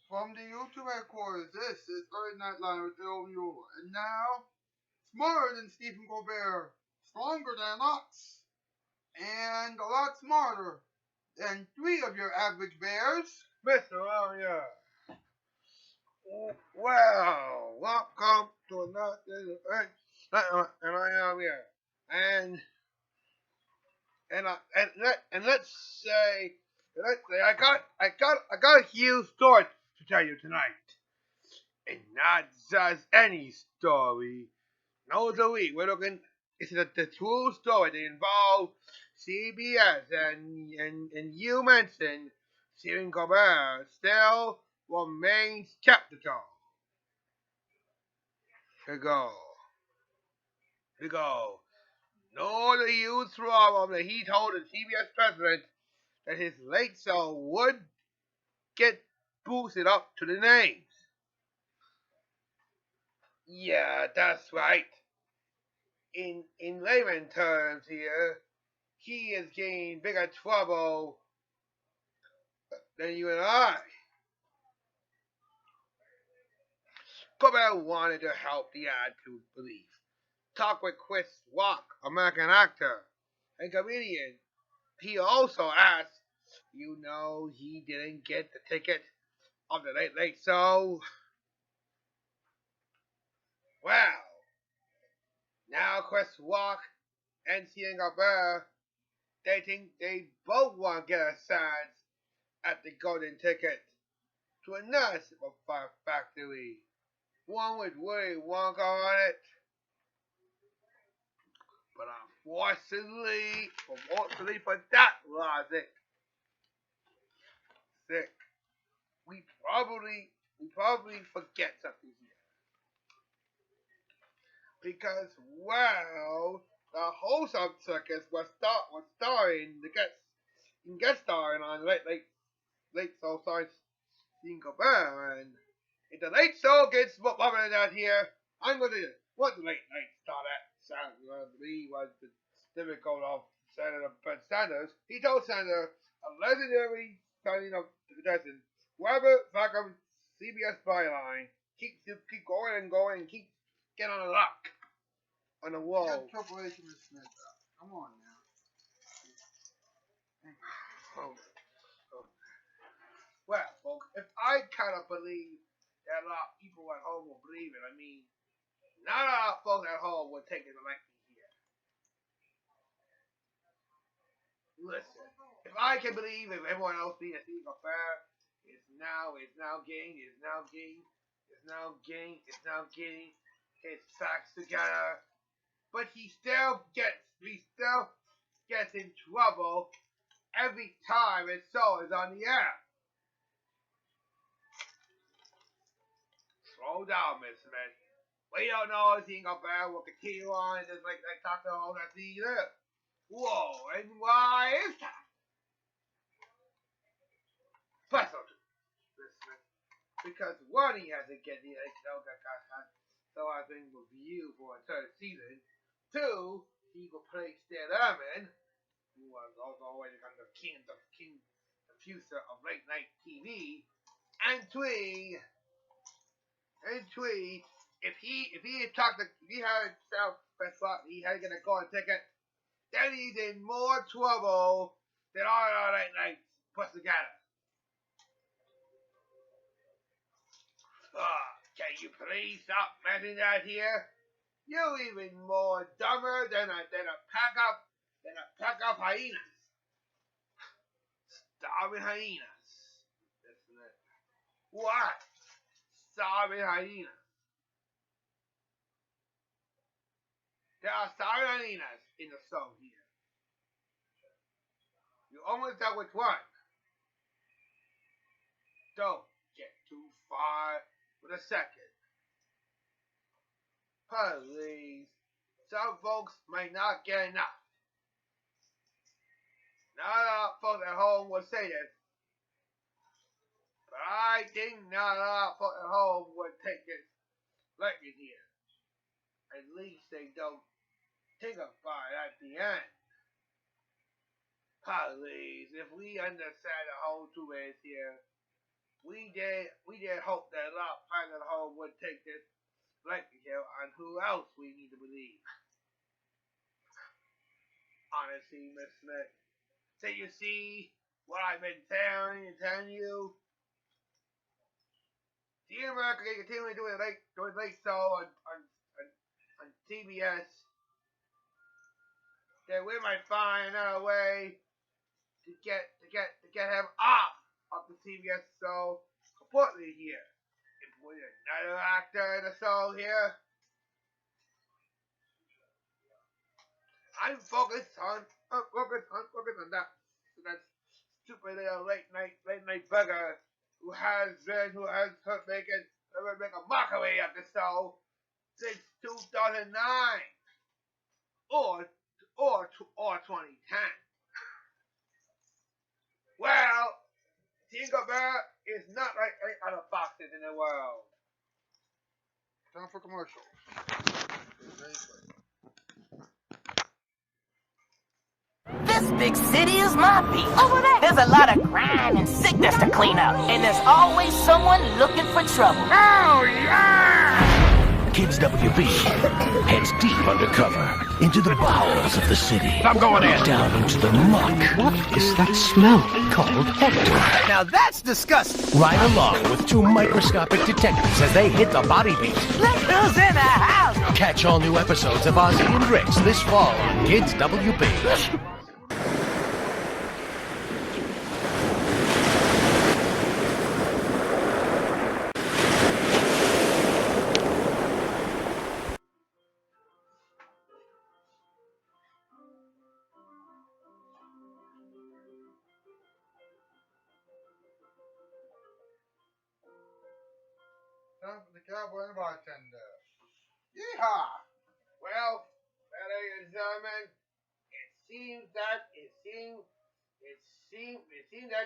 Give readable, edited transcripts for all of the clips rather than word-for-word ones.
From the YouTube headquarters, this is Nightline with you. And now, smarter than Stephen Colbert, stronger than Ox, and a lot smarter than three of your average bears. Mr. Aria. Well, welcome to another and I am here. And let's say I got a huge story to tell you tonight. And not just any story. No, Zoe, we're looking. It's the true story that involves CBS and you mentioned Stephen Colbert still remains skeptical. Here go. Here go. Nor the huge problem that he told the CBS president that his late show would get boosted up to the names. Yeah, that's right. In layman terms here, he is getting bigger trouble than you and I. Colbert wanted to help the attitude belief. Talk with Chris Rock, American actor and comedian. He also asked, he didn't get the ticket of the Late Late Show. Well, now Chris Rock and Stephen Colbert, they think they both want to get a chance at the golden ticket to another Super Factory. One with Willy Wonka on it. But unfortunately for that logic, we probably forget something here. Because, well, the host of Circus was starring guest starring on Late Show starring Stephen Colbert, and if the Late Show gets popular out here, I'm going to what the Late Night star that Lee was the typical of Senator Ben Sanders. He told Sanders a legendary signing of the contestant, whoever Falcon CBS byline, keep going and going and keep getting on the luck on the wall. You got Triple H and Smith. Come on now. Well, folks, if I cannot believe that a lot of people at home will believe it, I mean, not a lot of folks at home will take it like me here. Listen, if I can believe if everyone else being a Stephen Colbert is now getting his facts together, but he still gets in trouble every time his show is on the air. Slow down, Miss Smith. We don't know if Stephen Colbert will continue on just like talk to all that either. Whoa, and why is that? Special to Miss Smith. Because one, he has to get the so I've been reviewed for a third season. Two, he will play Stan Ehrman, who was also already kind of the future of late night TV. And three, if he had South West Rock, he had to get a golden ticket, then he's in more trouble than all our late nights put together. Can you please stop mentioning that here? You're even more dumber than a pack of hyenas. Starving hyenas. Isn't it? What? Starving hyenas. There are starving hyenas in the show here. You almost got which one. Don't get too far with a second. Please, some folks may not get enough. Not a lot of folks at home will say this, but I think not a lot of folks at home would take it like it here. At least they don't think about it at the end. Please, if we understand the whole truth is here, we did hope that a lot of pilot home would take this lecture on who else we need to believe. Honestly, Miss Smith. So you see what I've been telling you? See America they continue doing late show on CBS. That we might find another way to get him off of the CBS show completely here. And put another actor in the show here. I'm focused on that stupid little late night bugger who has making make a mockery of the show since 2009 or 2010. Well, Stephen Colbert is not like any other foxes in the world. Time for commercial. This big city is my beat. Over there. There's a lot of crime and sickness to clean up. And there's always someone looking for trouble. Oh, yeah! Kids WB heads deep undercover into the bowels of the city. I'm going in. Down into the muck. What is that smell? Called Hector. Now that's disgusting. Right along with two microscopic detectives as they hit the body beat. Look who's in the house. Catch all new episodes of Ozzy and Ricks this fall on Kids WB. Time for the cowboy and bartender. Yeehaw! Well, ladies and gentlemen, it seems that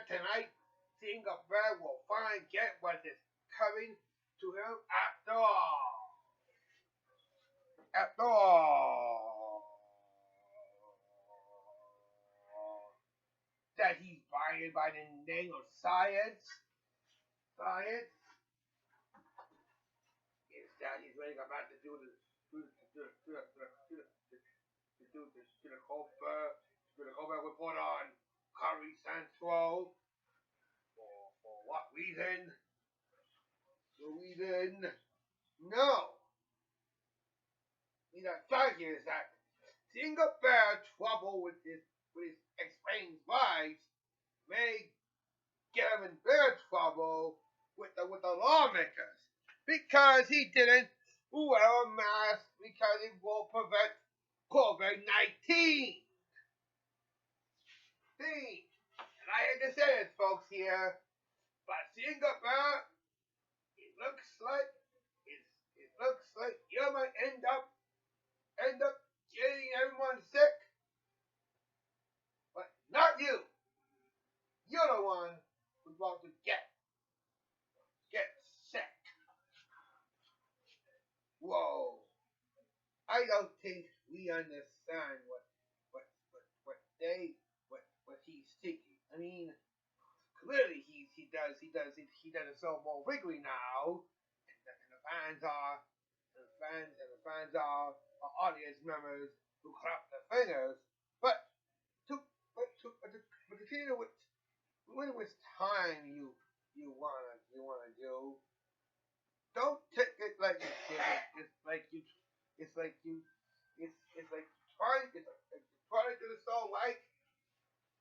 tonight, Stephen Colbert will finally get what is coming to him after all. After all. That he's buying by the name of science. Science. That he's ready to come back to do the Colbert report on Curry Central. For what reason? No. The fact is that Stephen Colbert's trouble with his explained lies may get him in bigger trouble with the lawmakers. Because he didn't wear a mask because it will prevent COVID-19. See, and I hate to say this, folks here, but Stephen Colbert, it looks like you might end up getting everyone sick, but not you. You're the one who's about to get sick. Whoa! I don't think we understand what he's thinking. I mean, clearly he does it so more wiggly now, and the fans are audience members who clap their fingers. But to continue with which time you wanna do. Don't take it like you did it. It's like trying to do the so right,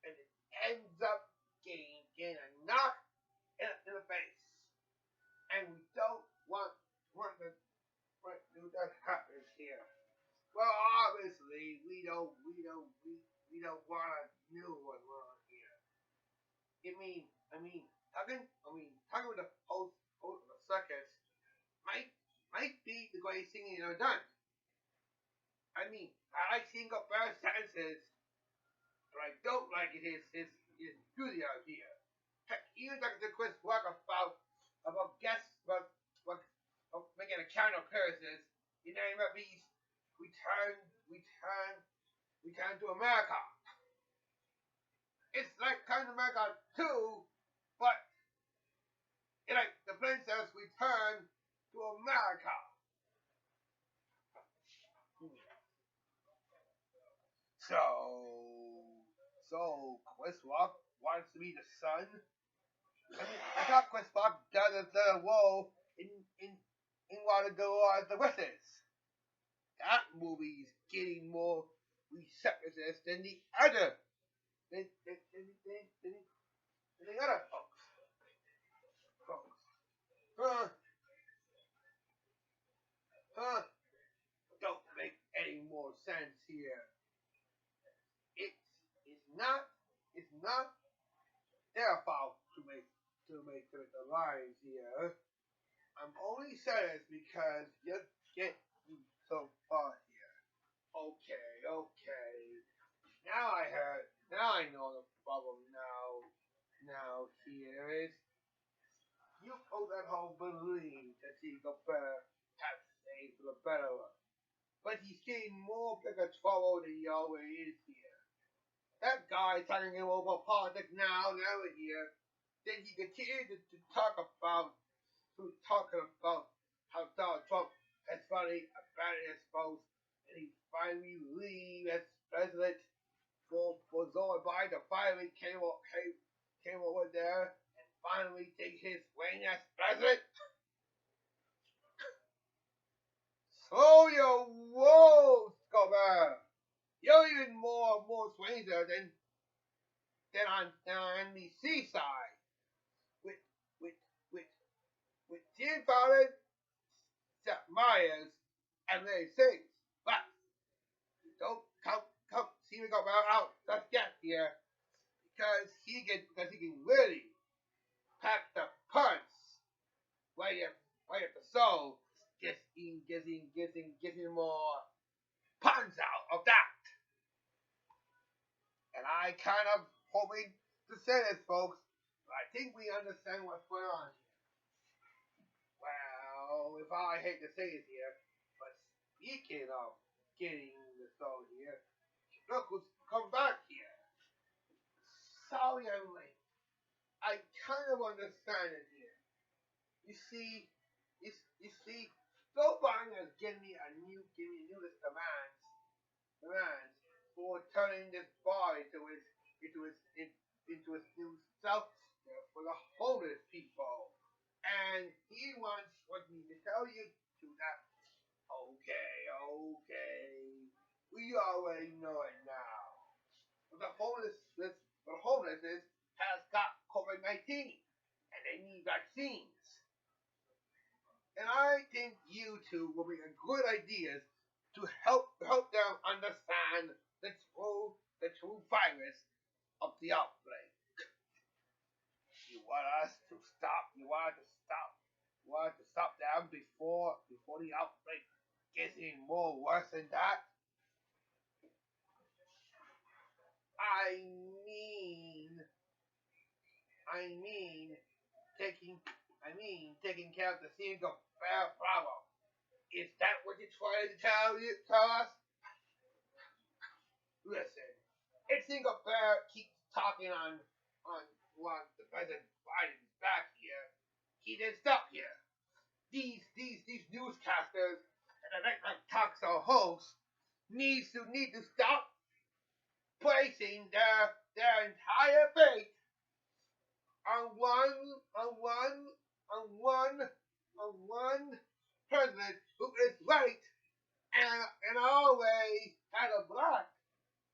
and it ends up getting a knock in the face. And we don't want that happens here. Well, obviously we don't want a new one around here. Talking with the host of the circus might be the greatest thing you ever done. I like seeing Colbert's sentences, but I don't like his enthusiasm here. Heck, even Dr. Chris Rock about making account appearances in MLB's return to America. It's like coming to America too, but So Chris Rock wants to be the son. I thought Chris Rock does the role in one of the Wizards. That movie is getting more receptiveness than the other than the other folks. Huh? Huh? Don't make any more sense here. It's not their fault to make the lines here. I'm only saying this because you get so far here. Okay. Now I know the problem now here is you owe that whole belief that he got better have saved for the better one. But he's getting more bigger trouble than he always is here. That guy's talking him over politics now here. Then he continued to talk about how Donald Trump has finally abandoned his post and he finally leaves as president for Joe Biden finally came over there and finally take his reign as president. Slow your rolls, Colbert. You're even more stranger than on the seaside with Jim Fallon, Seth Meyers, and Larry Sings. But don't come Stephen Colbert out just yet here because he can really pack the punch right at the soul. Getting more puns out of that. And I kind of hoping to say this, folks, but I think we understand what's going on here. Well, if I hate to say it here, but speaking of getting the soul here, look who's come back here. Sorry I'm late. I kind of understand it here. You see, Joe Biden has given me a new list of demands for turning this bar into his new south for the homeless people. And he wants me to tell you to that. Okay. We already know it now. The homelessness has got COVID-19 and they need vaccines. And I think you two will be a good ideas to help them understand the true virus of the outbreak. You want to stop them before the outbreak gets any more worse than that. I mean taking care of the single bear problem. Is that what you're trying to tell us? Listen, if single bear keeps talking on the President Biden's back here, he didn't stop here. These newscasters and the nighttime talk show hosts need to stop placing their entire faith on one president who is right and always had a black,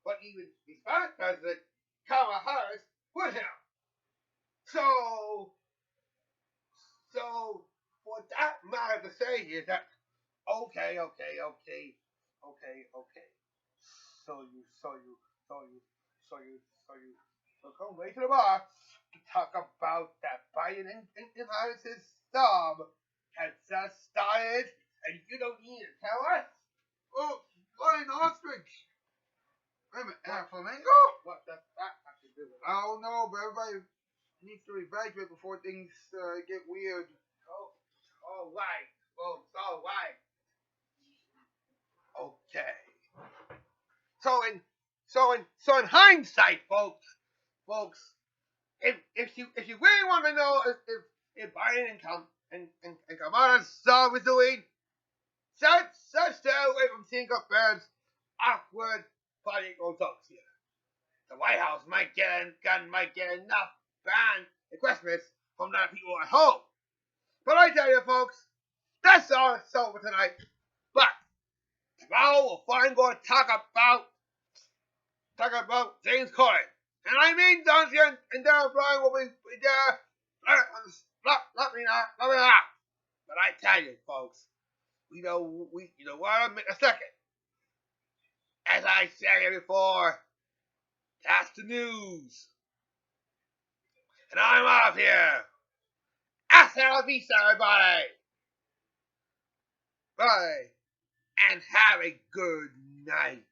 but even Hispanic president, Kamala Harris, with him. So for that matter to say is that okay. So come right to the bar to talk about that Biden and Harris's sub has just started, and you don't need to tell us. Oh, flying ostrich. Wait a minute, flamingo? What does that have to do with it? I don't know, but everybody needs to evacuate before things get weird. Oh, all right, folks, all right. Okay. So in hindsight, folks, if you really want to know if Biden and Kamala's sub is doing, such stay away from single parents awkward political talks here. the White House might get enough ban at Christmas from the people at home. But I tell you, folks, that's all it's over tonight. But tomorrow we're going to talk about James Corden. And I mean Duncan and Darren Bryan will be there. Let me know. But I tell you, folks, we want to make a second. As I said before, that's the news. And I'm out here. Hasta la vista, everybody. Bye. And have a good night.